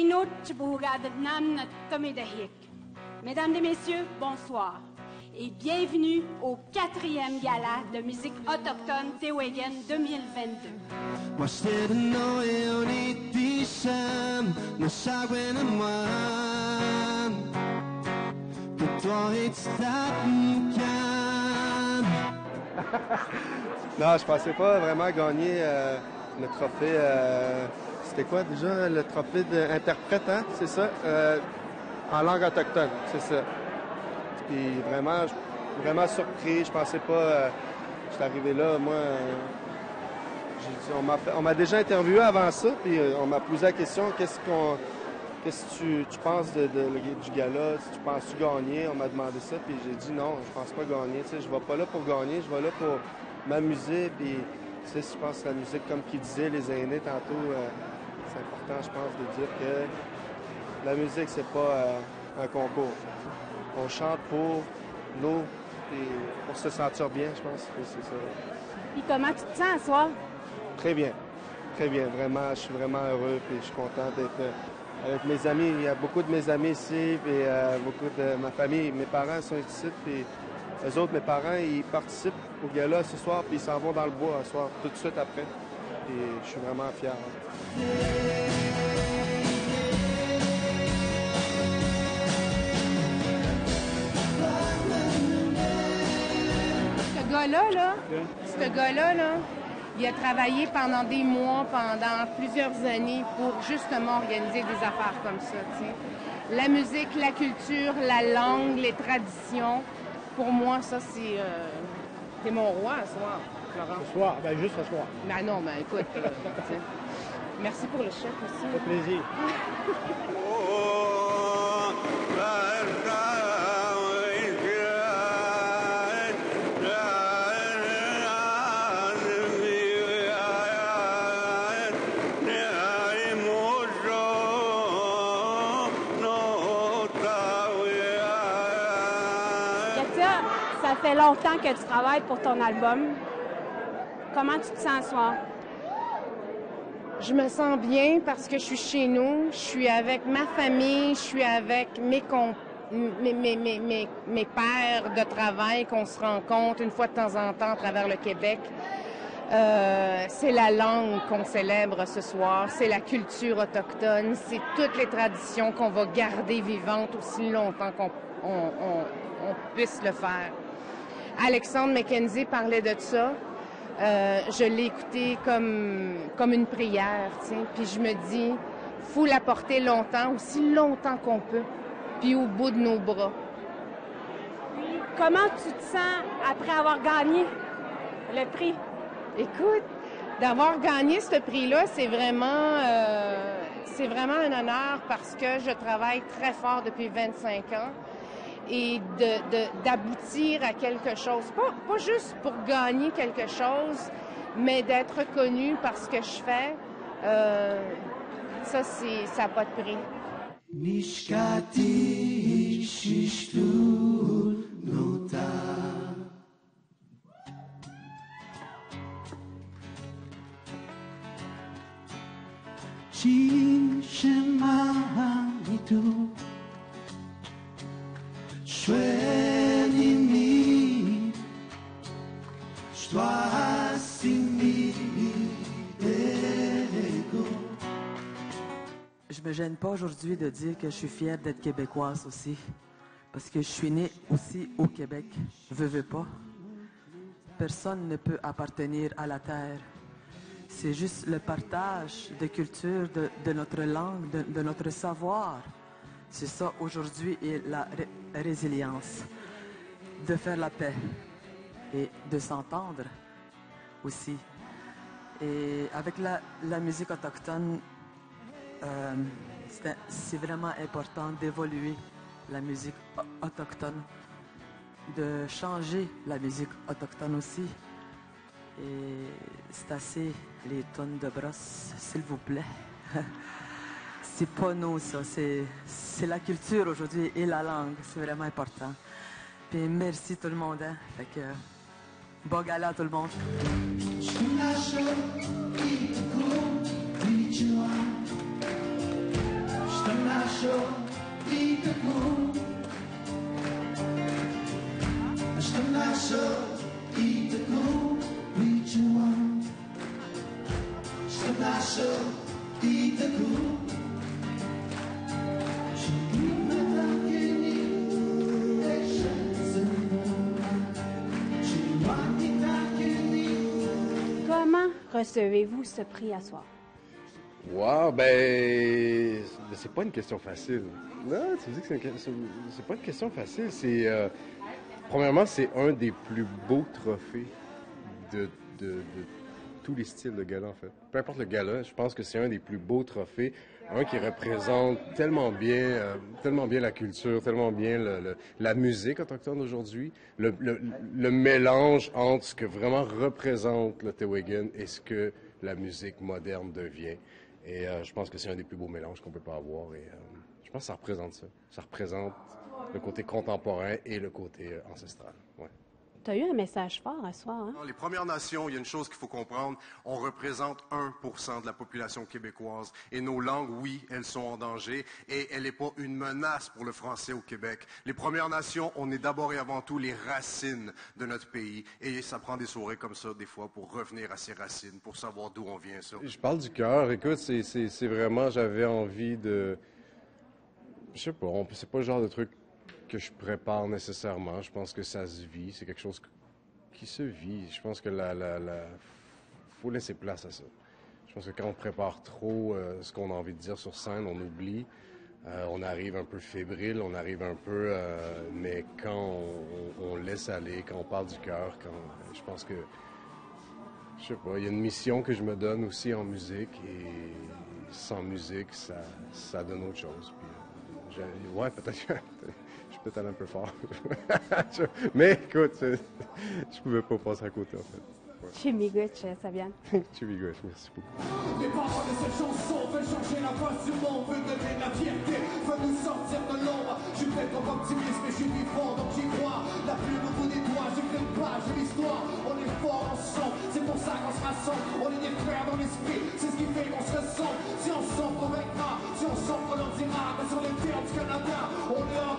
Minut Bourgadnam Tomedahik. Mesdames et messieurs, bonsoir et bienvenue au 4e gala de musique autochtone Téwégen 2022. Non, je pensais pas vraiment gagner le trophée. C'était quoi déjà le trophée d'interprète, hein? C'est ça? En langue autochtone, c'est ça. Puis vraiment surpris. Je pensais pas. J'étais arrivé là, moi. On m'a déjà interviewé avant ça, puis on m'a posé la question qu'est-ce que tu penses du gala? Si tu penses-tu gagner? On m'a demandé ça, puis j'ai dit non, je pense pas gagner. Tu sais, je vais pas là pour gagner, je vais là pour m'amuser. Puis, tu sais, je pense que la musique, comme qu'ils disaient les aînés tantôt, c'est important, je pense, de dire que la musique, c'est pas un concours. On chante pour l'eau et pour se sentir bien, je pense que c'est ça. Et comment tu te sens ce soir? Très bien. Très bien. Vraiment, je suis vraiment heureux et je suis content d'être avec mes amis. Il y a beaucoup de mes amis ici et beaucoup de ma famille. Mes parents sont ici puis eux autres, mes parents, ils participent au gala ce soir puis ils s'en vont dans le bois ce soir, tout de suite après. Et je suis vraiment fier. Ce gars-là, il a travaillé pendant des mois, pendant plusieurs années pour justement organiser des affaires comme ça, tu sais. La musique, la culture, la langue, les traditions, pour moi, ça, c'est mon roi ce soir, Florent. Ce soir? Ben juste ce soir. Ben non, ben écoute, tu sais. Merci pour le chèque aussi. Ça fait plaisir. Ça fait longtemps que tu travailles pour ton album. Comment tu te sens ce soir? Je me sens bien parce que je suis chez nous, je suis avec ma famille, je suis avec mes pairs de travail qu'on se rencontre une fois de temps en temps à travers le Québec. C'est la langue qu'on célèbre ce soir, c'est la culture autochtone, c'est toutes les traditions qu'on va garder vivantes aussi longtemps qu'on puisse le faire. Alexandre McKenzie parlait de ça. Je l'ai écouté comme une prière, tu sais. Puis je me dis, faut la porter longtemps, aussi longtemps qu'on peut, puis au bout de nos bras. Comment tu te sens après avoir gagné le prix? Écoute, d'avoir gagné ce prix-là, c'est vraiment un honneur parce que je travaille très fort depuis 25 ans. Et d'aboutir à quelque chose. Pas juste pour gagner quelque chose, mais d'être reconnu par ce que je fais, ça n'a pas de prix. Je me gêne pas aujourd'hui de dire que je suis fière d'être québécoise aussi. Parce que je suis née aussi au Québec. Veux pas. Personne ne peut appartenir à la terre. C'est juste le partage de culture, de notre langue, de notre savoir. C'est ça aujourd'hui et la résilience. De faire la paix et de s'entendre aussi. Et avec la musique autochtone, c'est vraiment important d'évoluer la musique autochtone, de changer la musique autochtone aussi. Et c'est assez les tonnes de brosse, s'il vous plaît. C'est pas nous, ça. C'est la culture aujourd'hui et la langue. C'est vraiment important. Puis merci tout le monde. Hein? Fait que, bon gala tout le monde. Comment recevez-vous ce prix à soir? Wow, ben, c'est pas une question facile. Non, tu dis que c'est pas une question facile. Premièrement, c'est un des plus beaux trophées de tous les styles de gala, en fait. Peu importe le gala, je pense que c'est un des plus beaux trophées. Un qui représente tellement bien la culture, tellement bien la musique autochtone aujourd'hui. Le mélange entre ce que vraiment représente le Téwéguin et ce que la musique moderne devient. Et je pense que c'est un des plus beaux mélanges qu'on peut pas avoir. Et je pense que ça représente ça. Ça représente le côté contemporain et le côté ancestral. Ouais. Tu as eu un message fort à soir, hein? Dans les Premières Nations, il y a une chose qu'il faut comprendre. On représente 1% de la population québécoise. Et nos langues, oui, elles sont en danger. Et elle n'est pas une menace pour le français au Québec. Les Premières Nations, on est d'abord et avant tout les racines de notre pays. Et ça prend des soirées comme ça, des fois, pour revenir à ces racines, pour savoir d'où on vient, ça. Je parle du cœur. Écoute, c'est vraiment, j'avais envie de... Je sais pas, c'est pas le genre de truc que je prépare nécessairement. Je pense que ça se vit. C'est quelque chose qui se vit. Je pense que faut laisser place à ça. Je pense que quand on prépare trop ce qu'on a envie de dire sur scène, on oublie. On arrive un peu fébrile, on arrive un peu... mais quand on laisse aller, quand on parle du cœur, je pense que... Je sais pas, il y a une mission que je me donne aussi en musique et sans musique, ça donne autre chose. Puis, ouais, peut-être que je suis peut-être allé un peu fort. Mais écoute, je pouvais pas passer à côté en fait. Ouais. Chimiguch, Sabiane. Chimiguch, merci beaucoup. Les paroles de cette chanson veulent changer la face du monde, veulent donner de la fierté, veulent nous sortir de l'ombre. Je suis peut-être trop optimiste, mais je suis vivant, donc j'y crois. La plume au bout des doigts, j'écris une page de l'histoire. On est fort ensemble, c'est pour ça qu'on se rassemble. On est des frères dans l'esprit, c'est ce qui fait qu'on se ressemble. Si on s'offre, on vaincra, si on s'offre, on en dira. Mais sur les terres du Canada, on est en